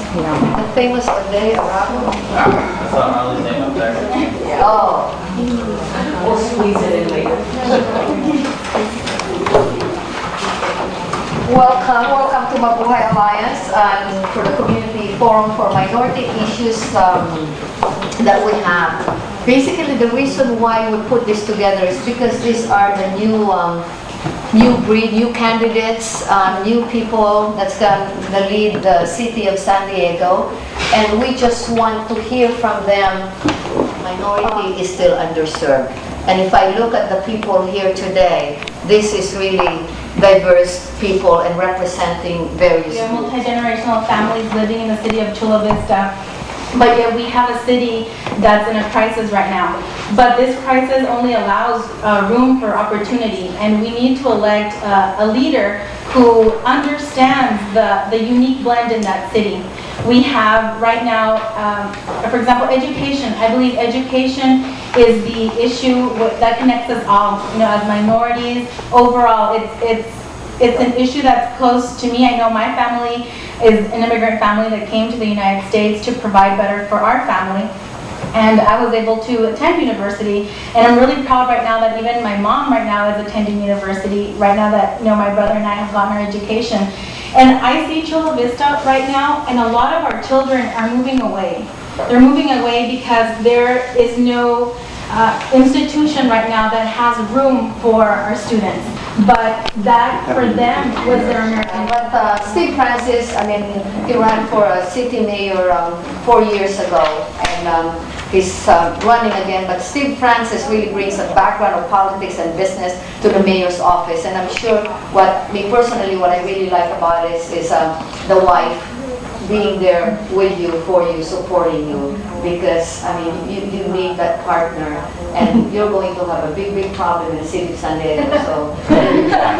The famous Ole Arabo. That's Ali's name up there. Oh. We'll squeeze it in later. Welcome to Mabuhay Alliance for the Community Forum for Minority Issues that we have. Basically, the reason why we put this together is because these are the new breed, new candidates, new people that's going to lead the city of San Diego, and we just want to hear from them. Minority is still underserved, and if I look at the people here today, this is really diverse people and representing various We have multi-generational families living in the city of Chula Vista, but yet we have a city that's in a crisis right now. But this crisis only allows room for opportunity, and we need to elect a leader who understands the unique blend in that city. We have right now, for example, education. I believe education is the issue that connects us all. You know, as minorities, overall, it's an issue that's close to me. I know my family is an immigrant family that came to the United States to provide better for our family. And I was able to attend university, and I'm really proud right now that even my mom right now is attending university right now, that, you know, my brother and I have gotten our education. And I see Chula Vista right now, and a lot of our children are moving away. They're moving away because there is no institution right now that has room for our students. But that, for them, was their American. But Steve Francis, I mean, he ran for a city mayor 4 years ago, and he's running again. But Steve Francis really brings a background of politics and business to the mayor's office. And I'm sure what I really like about it is the wife being there with you, for you, supporting you, because I mean you need that partner, and you're going to have a big problem in the city of San Diego. So you've got to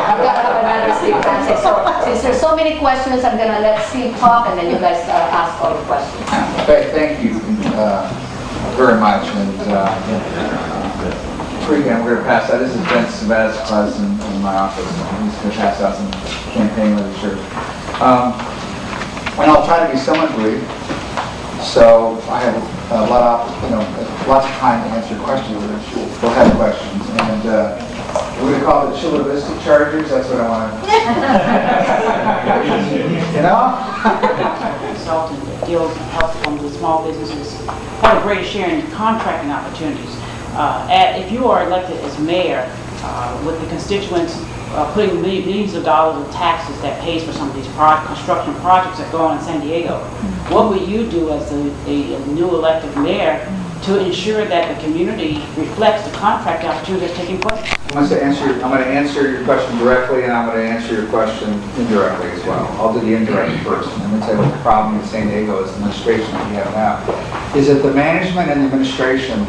have another Steve Francis. So since there's so many questions, I'm gonna let Steve talk, and then you guys ask all the questions. Okay, thank you very much. And again, we're going to pass out. This is Ben Sabazquez in my office. He's going to pass out some campaign literature. And I'll try to be somewhat brief, so I have a lot of, lots of time to answer questions. We'll have questions, and we're going to call it Chula Vista Chargers. That's what I want to. Consultant that deals and helps them with small businesses have a greater share in contracting opportunities. If you are elected as mayor with the constituents putting millions of dollars in taxes that pays for some of these construction projects that go on in San Diego, what will you do as a new elected mayor to ensure that the community reflects the contract opportunity that's taking place? I'm going to answer your question directly, and I'm going to answer your question indirectly as well. I'll do the indirect first. Let me tell you what the problem in San Diego is, the administration that we have now, is that the management and the administration,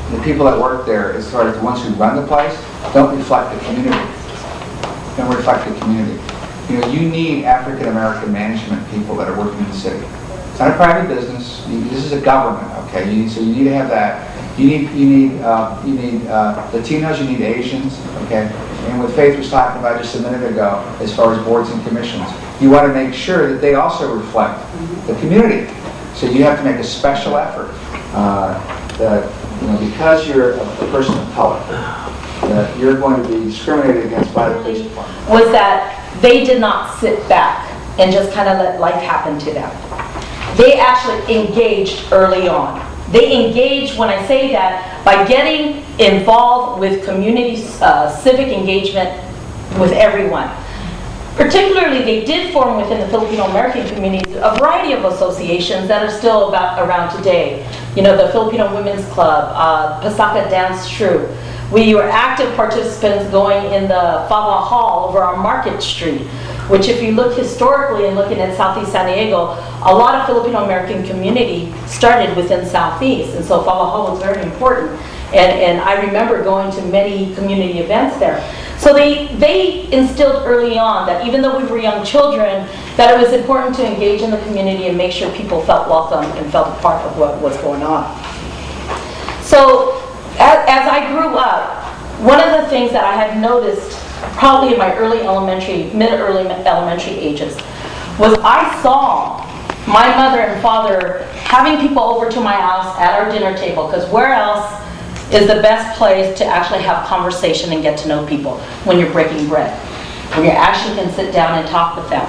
the people that work there, as far as the ones who run the place, don't reflect the community. Don't reflect the community. You need African American management people that are working in the city. It's not a private business. This is a government, okay? So you need to have that. You need Latinos. You need Asians, okay? And what Faith was talking about just a minute ago, as far as boards and commissions, you want to make sure that they also reflect the community. So you have to make a special effort. Because you're a person of color, that you're going to be discriminated against by the police department. Was that they did not sit back and just kind of let life happen to them. They actually engaged early on. They engaged, when I say that, by getting involved with community civic engagement with everyone. Particularly, they did form within the Filipino-American community a variety of associations that are still around today. The Filipino Women's Club, Pasaka Dance Troupe. We were active participants going in the Fawa Hall over on Market Street, which if you look historically and looking at Southeast San Diego, a lot of Filipino-American community started within Southeast, and so Fawa Hall was very important. And I remember going to many community events there. So they instilled early on that even though we were young children, that it was important to engage in the community and make sure people felt welcome and felt a part of what was going on. So as I grew up, one of the things that I had noticed probably in my mid-early elementary ages was I saw my mother and father having people over to my house at our dinner table, because where else is the best place to actually have conversation and get to know people when you're breaking bread, when you actually can sit down and talk with them.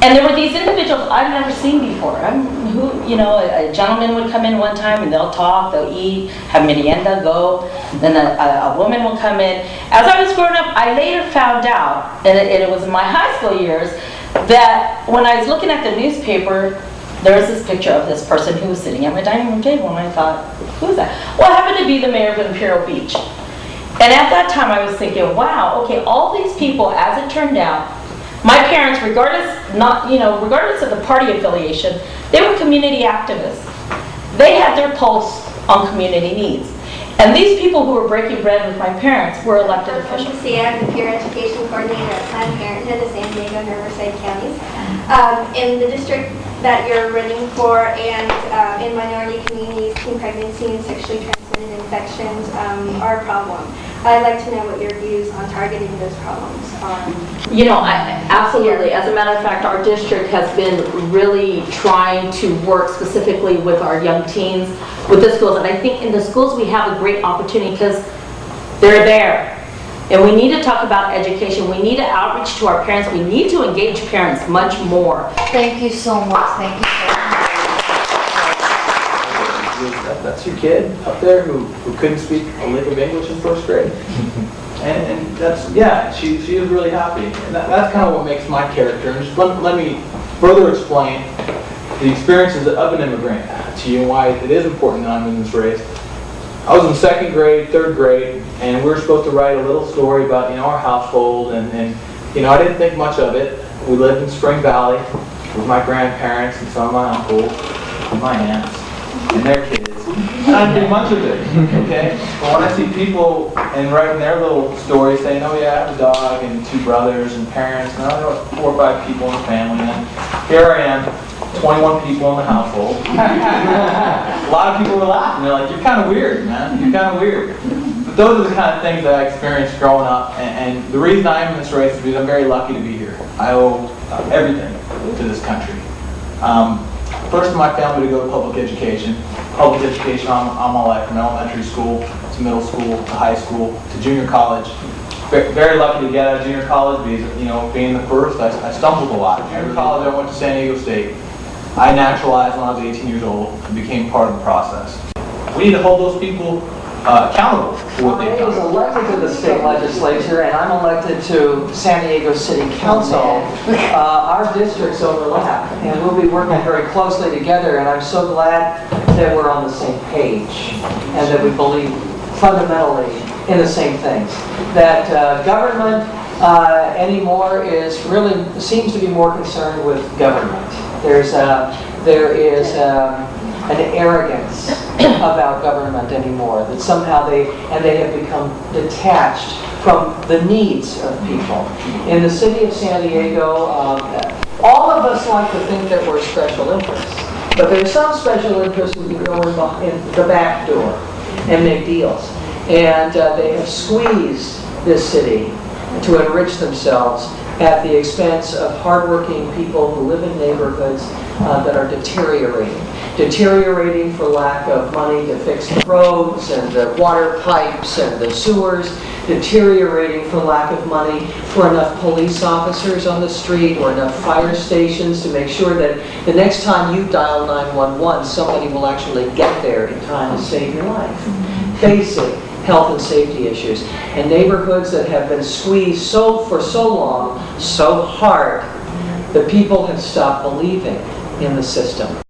And there were these individuals I've never seen before. A gentleman would come in one time and they'll talk, they'll eat, have merienda, go. Then a woman will come in. As I was growing up, I later found out, and it was in my high school years, that when I was looking at the newspaper, there was this picture of this person who was sitting at my dining room table, and I thought, who is that? Well, it happened to be the mayor of Imperial Beach. And at that time I was thinking, wow, okay, all these people, as it turned out, my parents, regardless of the party affiliation, they were community activists. They had their pulse on community needs. And these people who were breaking bread with my parents were elected officials. I'm the peer education coordinator at Planned Parenthood of San Diego and Riverside counties. In the district that you're running for and in minority communities, teen pregnancy and sexually transmitted infections are a problem. I'd like to know what your views on targeting those problems are. Absolutely. As a matter of fact, our district has been really trying to work specifically with our young teens with the schools. And I think in the schools we have a great opportunity because they're there. And we need to talk about education. We need to outreach to our parents. We need to engage parents much more. Thank you so much. Thank you so much. That's your kid up there who couldn't speak a lick of English in first grade. And that's, yeah, she is really happy. And that's kind of what makes my character. And just let me further explain the experiences of an immigrant to you and why it is important that I'm in this race. I was in second grade, third grade, and we were supposed to write a little story about, our household, and I didn't think much of it. We lived in Spring Valley with my grandparents and some of my uncles and my aunts and their kids. And I didn't think much of it, okay? But when I see people and writing their little stories saying, oh yeah, I have a dog and 2 brothers and parents, and there was 4 or 5 people in the family, and here I am, 21 people in the household. A lot of people were laughing. They're like, you're kind of weird, man. You're kind of weird. But those are the kind of things that I experienced growing up, and the reason I'm in this race is because I'm very lucky to be here. I owe everything to this country. First in my family to go to public education. Public education all my life, from elementary school to middle school to high school to junior college. Very lucky to get out of junior college because, being the first, I stumbled a lot. Junior college, I went to San Diego State. I naturalized when I was 18 years old and became part of the process. We need to hold those people accountable for what they've I was done. elected to the state legislature, and I'm elected to San Diego City Council. Our districts overlap, and we'll be working very closely together, and I'm so glad that we're on the same page and that we believe fundamentally in the same things. That government anymore seems to be more concerned with government. There is an arrogance about government anymore, that somehow they have become detached from the needs of people. In the city of San Diego, all of us like to think that we're special interests, but there's some special interests who can go in the back door and make deals. And they have squeezed this city to enrich themselves at the expense of hardworking people who live in neighborhoods that are deteriorating for lack of money to fix the roads and the water pipes and the sewers, deteriorating for lack of money for enough police officers on the street or enough fire stations to make sure that the next time you dial 911, somebody will actually get there in time to save your life. Basic health and safety issues. And neighborhoods that have been squeezed for so long, so hard, the people have stopped believing in the system.